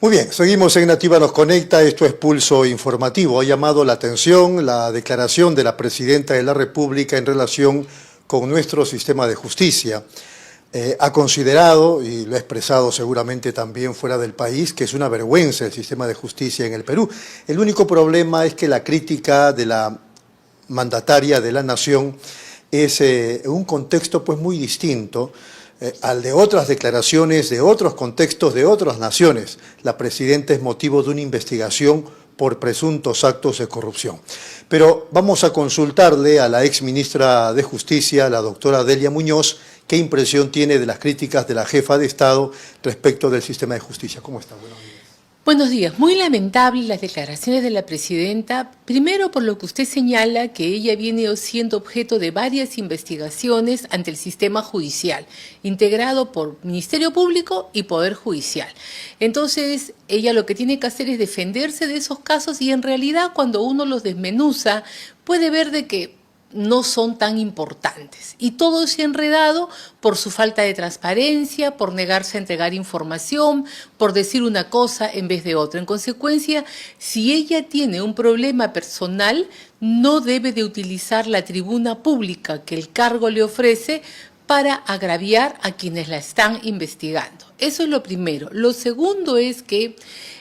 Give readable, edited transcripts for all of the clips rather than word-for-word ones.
Muy bien, seguimos en Nativa Nos Conecta, esto es Pulso Informativo. Ha llamado la atención la declaración de la Presidenta de la República en relación con nuestro sistema de justicia. Ha considerado, y lo ha expresado seguramente también fuera del país, que es una vergüenza el sistema de justicia en el Perú. El único problema es que la crítica de la mandataria de la Nación es un contexto pues muy distinto al de otras declaraciones de otros contextos de otras naciones. La Presidenta es motivo de una investigación por presuntos actos de corrupción. Pero vamos a consultarle a la exministra de Justicia, la doctora Delia Muñoz, qué impresión tiene de las críticas de la jefa de Estado respecto del sistema de justicia. ¿Cómo está? Buenos días. Buenos días. Muy lamentables las declaraciones de la Presidenta, primero por lo que usted señala que ella viene siendo objeto de varias investigaciones ante el sistema judicial, integrado por Ministerio Público y Poder Judicial. Entonces, ella lo que tiene que hacer es defenderse de esos casos y en realidad cuando uno los desmenuza puede ver de que no son tan importantes. Y todo se ha enredado por su falta de transparencia, por negarse a entregar información, por decir una cosa en vez de otra. En consecuencia, si ella tiene un problema personal, no debe de utilizar la tribuna pública que el cargo le ofrece para agraviar a quienes la están investigando. Eso es lo primero. Lo segundo es que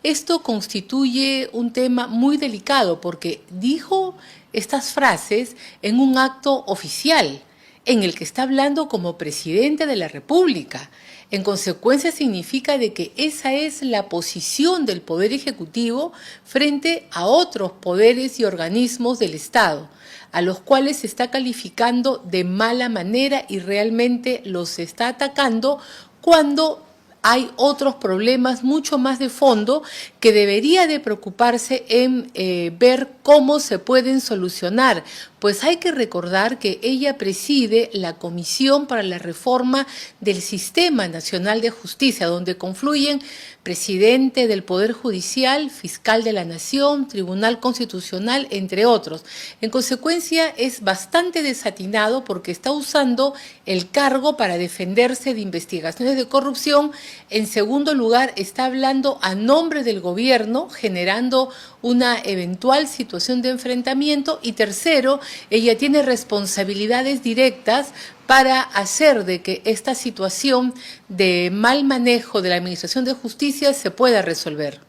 esto constituye un tema muy delicado porque dijo estas frases en un acto oficial en el que está hablando como presidente de la República. En consecuencia significa de que esa es la posición del Poder Ejecutivo frente a otros poderes y organismos del Estado, a los cuales se está calificando de mala manera y realmente los está atacando cuando hay otros problemas mucho más de fondo que debería de preocuparse en ver cómo se pueden solucionar. Pues hay que recordar que ella preside la Comisión para la Reforma del Sistema Nacional de Justicia, donde confluyen presidente del Poder Judicial, fiscal de la Nación, Tribunal Constitucional, entre otros. En consecuencia, es bastante desatinado porque está usando el cargo para defenderse de investigaciones de corrupción. En segundo lugar, está hablando a nombre del gobierno, generando una eventual situación de enfrentamiento. Y tercero, ella tiene responsabilidades directas para hacer de que esta situación de mal manejo de la Administración de Justicia se pueda resolver.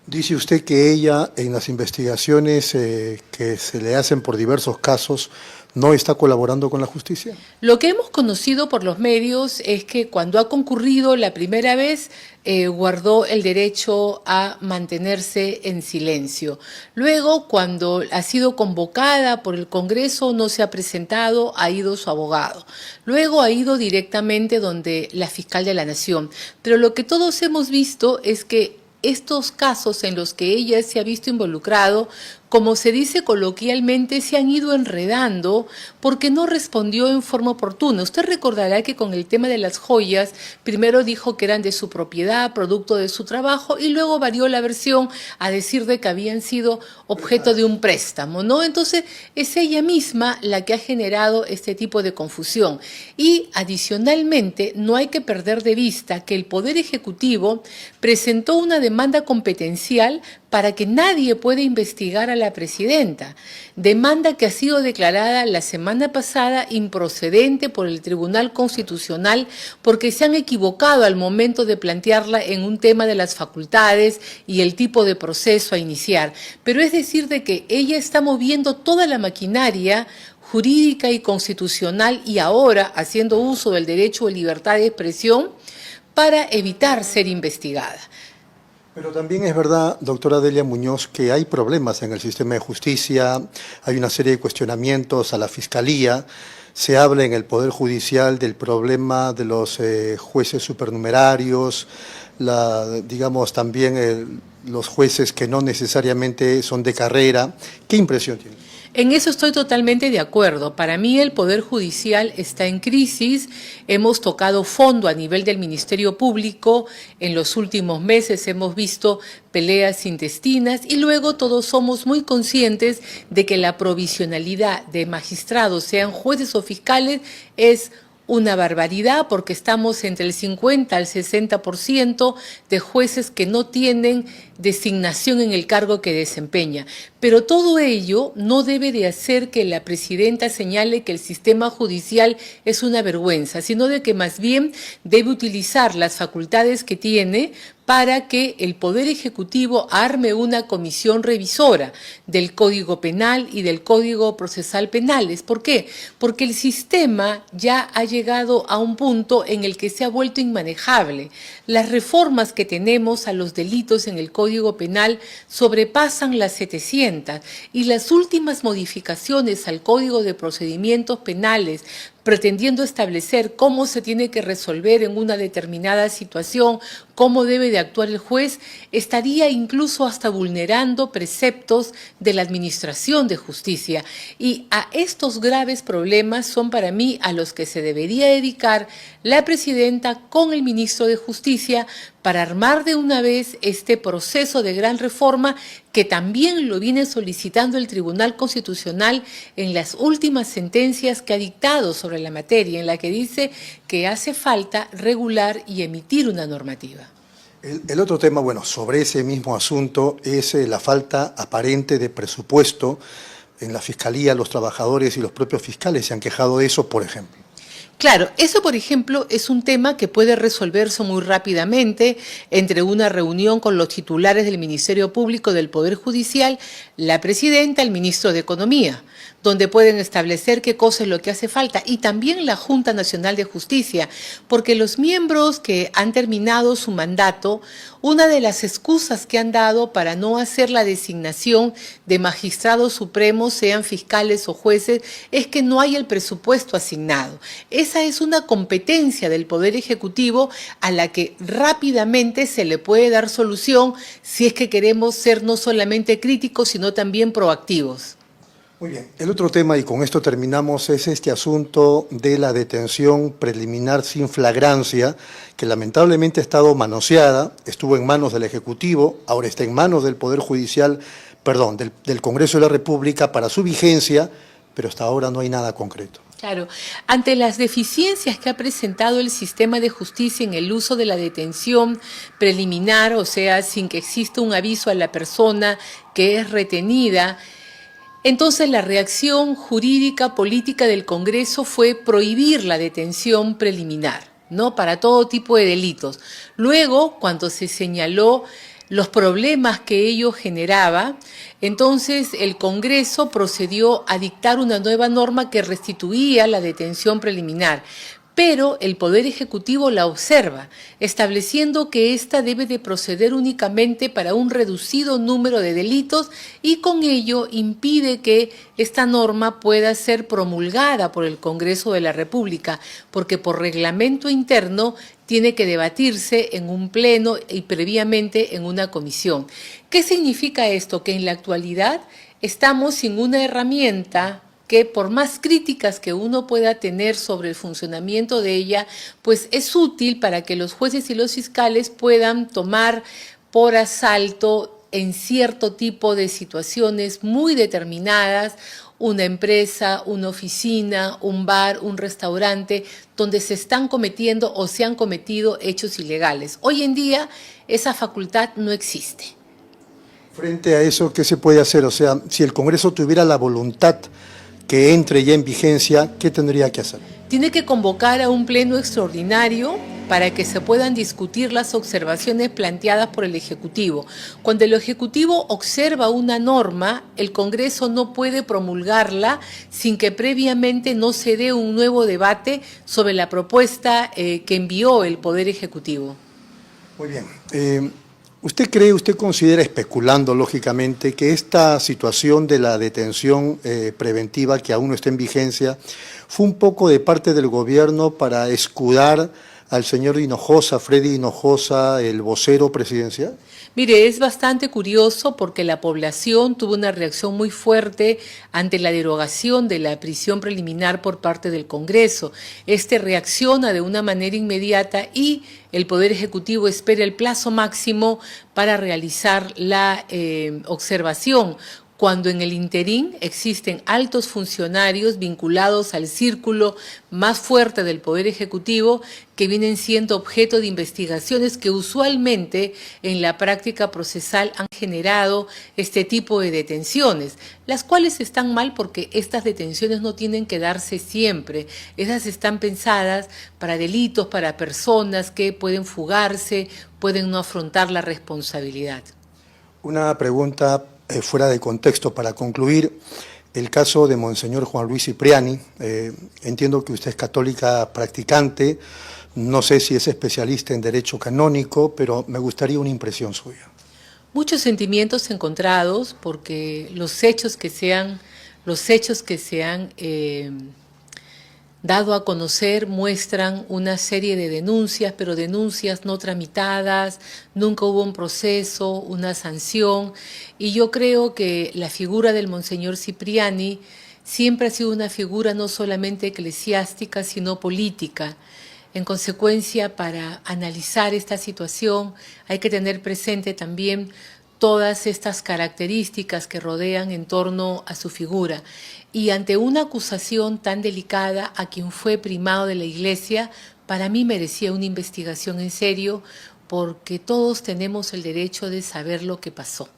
Dice usted que ella, en las investigaciones que se le hacen por diversos casos, ¿no está colaborando con la justicia? Lo que hemos conocido por los medios es que cuando ha concurrido la primera vez, guardó el derecho a mantenerse en silencio. Luego, cuando ha sido convocada por el Congreso, no se ha presentado, ha ido su abogado. Luego ha ido directamente donde la fiscal de la Nación. Pero lo que todos hemos visto es que estos casos en los que ella se ha visto involucrado, como se dice coloquialmente, se han ido enredando porque no respondió en forma oportuna. Usted recordará que con el tema de las joyas, primero dijo que eran de su propiedad, producto de su trabajo, y luego varió la versión a decir de que habían sido objeto de un préstamo, ¿no? Entonces, es ella misma la que ha generado este tipo de confusión. Y adicionalmente, no hay que perder de vista que el Poder Ejecutivo presentó una demanda competencial para que nadie pueda investigar a la presidenta, demanda que ha sido declarada la semana pasada improcedente por el Tribunal Constitucional porque se han equivocado al momento de plantearla en un tema de las facultades y el tipo de proceso a iniciar. Pero es decir de que ella está moviendo toda la maquinaria jurídica y constitucional y ahora haciendo uso del derecho de libertad de expresión para evitar ser investigada. Pero también es verdad, doctora Delia Muñoz, que hay problemas en el sistema de justicia, hay una serie de cuestionamientos a la Fiscalía, se habla en el Poder Judicial del problema de los jueces supernumerarios, digamos también los jueces que no necesariamente son de carrera. ¿Qué impresión tiene? En eso estoy totalmente de acuerdo. Para mí el Poder Judicial está en crisis. Hemos tocado fondo a nivel del Ministerio Público. En los últimos meses hemos visto peleas intestinas y luego todos somos muy conscientes de que la provisionalidad de magistrados, sean jueces o fiscales, es una barbaridad porque estamos entre el 50 al 60% de jueces que no tienen designación en el cargo que desempeña. Pero todo ello no debe de hacer que la presidenta señale que el sistema judicial es una vergüenza, sino de que más bien debe utilizar las facultades que tiene para que el Poder Ejecutivo arme una comisión revisora del Código Penal y del Código Procesal Penales. ¿Por qué? Porque el sistema ya ha llegado a un punto en el que se ha vuelto inmanejable. Las reformas que tenemos a los delitos en el Código Penal sobrepasan las 700 y las últimas modificaciones al Código de Procedimientos Penales pretendiendo establecer cómo se tiene que resolver en una determinada situación, cómo debe de actuar el juez, estaría incluso hasta vulnerando preceptos de la Administración de Justicia. Y a estos graves problemas son para mí a los que se debería dedicar la presidenta con el ministro de Justicia para armar de una vez este proceso de gran reforma que también lo viene solicitando el Tribunal Constitucional en las últimas sentencias que ha dictado sobre la materia, en la que dice que hace falta regular y emitir una normativa. El otro tema, bueno, sobre ese mismo asunto es la falta aparente de presupuesto en la Fiscalía. Los trabajadores y los propios fiscales se han quejado de eso, por ejemplo. Claro, eso por ejemplo es un tema que puede resolverse muy rápidamente entre una reunión con los titulares del Ministerio Público, del Poder Judicial, la presidenta, el ministro de Economía, donde pueden establecer qué cosa es lo que hace falta, y también la Junta Nacional de Justicia, porque los miembros que han terminado su mandato, una de las excusas que han dado para no hacer la designación de magistrados supremos, sean fiscales o jueces, es que no hay el presupuesto asignado. Esa es una competencia del Poder Ejecutivo a la que rápidamente se le puede dar solución si es que queremos ser no solamente críticos, sino también proactivos. Muy bien. El otro tema, y con esto terminamos, es este asunto de la detención preliminar sin flagrancia, que lamentablemente ha estado manoseada, estuvo en manos del Ejecutivo, ahora está en manos del Poder Judicial, perdón, del Congreso de la República para su vigencia, pero hasta ahora no hay nada concreto. Claro, ante las deficiencias que ha presentado el sistema de justicia en el uso de la detención preliminar, o sea, sin que exista un aviso a la persona que es retenida, entonces la reacción jurídica política del Congreso fue prohibir la detención preliminar, ¿no? Para todo tipo de delitos. Luego, cuando se señaló los problemas que ello generaba, entonces el Congreso procedió a dictar una nueva norma que restituía la detención preliminar. Pero el Poder Ejecutivo la observa, estableciendo que ésta debe de proceder únicamente para un reducido número de delitos y con ello impide que esta norma pueda ser promulgada por el Congreso de la República, porque por reglamento interno tiene que debatirse en un pleno y previamente en una comisión. ¿Qué significa esto? Que en la actualidad estamos sin una herramienta que por más críticas que uno pueda tener sobre el funcionamiento de ella, pues es útil para que los jueces y los fiscales puedan tomar por asalto en cierto tipo de situaciones muy determinadas, una empresa, una oficina, un bar, un restaurante, donde se están cometiendo o se han cometido hechos ilegales. Hoy en día esa facultad no existe. Frente a eso, ¿qué se puede hacer? O sea, si el Congreso tuviera la voluntad que entre ya en vigencia, ¿qué tendría que hacer? Tiene que convocar a un pleno extraordinario para que se puedan discutir las observaciones planteadas por el Ejecutivo. Cuando el Ejecutivo observa una norma, el Congreso no puede promulgarla sin que previamente no se dé un nuevo debate sobre la propuesta que envió el Poder Ejecutivo. Muy bien. ¿Usted considera, especulando lógicamente, que esta situación de la detención preventiva que aún no está en vigencia fue un poco de parte del gobierno para escudar al señor Hinojosa, Freddy Hinojosa, el vocero presidencial? Mire, es bastante curioso porque la población tuvo una reacción muy fuerte ante la derogación de la prisión preliminar por parte del Congreso. Este reacciona de una manera inmediata y el Poder Ejecutivo espera el plazo máximo para realizar la observación. cuando en el interín existen altos funcionarios vinculados al círculo más fuerte del Poder Ejecutivo que vienen siendo objeto de investigaciones que usualmente en la práctica procesal han generado este tipo de detenciones, las cuales están mal porque estas detenciones no tienen que darse siempre. Esas están pensadas para delitos, para personas que pueden fugarse, pueden no afrontar la responsabilidad. Una pregunta fuera de contexto para concluir. El caso de Monseñor Juan Luis Cipriani, entiendo que usted es católica practicante, no sé si es especialista en derecho canónico, pero me gustaría una impresión suya. Muchos sentimientos encontrados porque los hechos que se han dado a conocer muestran una serie de denuncias, pero denuncias no tramitadas, nunca hubo un proceso, una sanción, y yo creo que la figura del Monseñor Cipriani siempre ha sido una figura no solamente eclesiástica, sino política. En consecuencia, para analizar esta situación hay que tener presente también todas estas características que rodean en torno a su figura. Y ante una acusación tan delicada a quien fue primado de la Iglesia, para mí merecía una investigación en serio, porque todos tenemos el derecho de saber lo que pasó.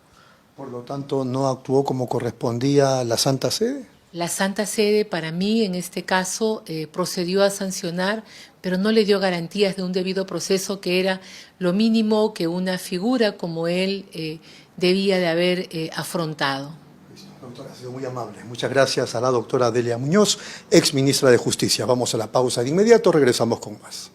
Por lo tanto, ¿no actuó como correspondía la Santa Sede? La Santa Sede, para mí, en este caso, procedió a sancionar, pero no le dio garantías de un debido proceso, que era lo mínimo que una figura como él debía de haber afrontado. Doctora, ha sido muy amable. Muchas gracias a la doctora Delia Muñoz, ex ministra de Justicia. Vamos a la pausa de inmediato, regresamos con más.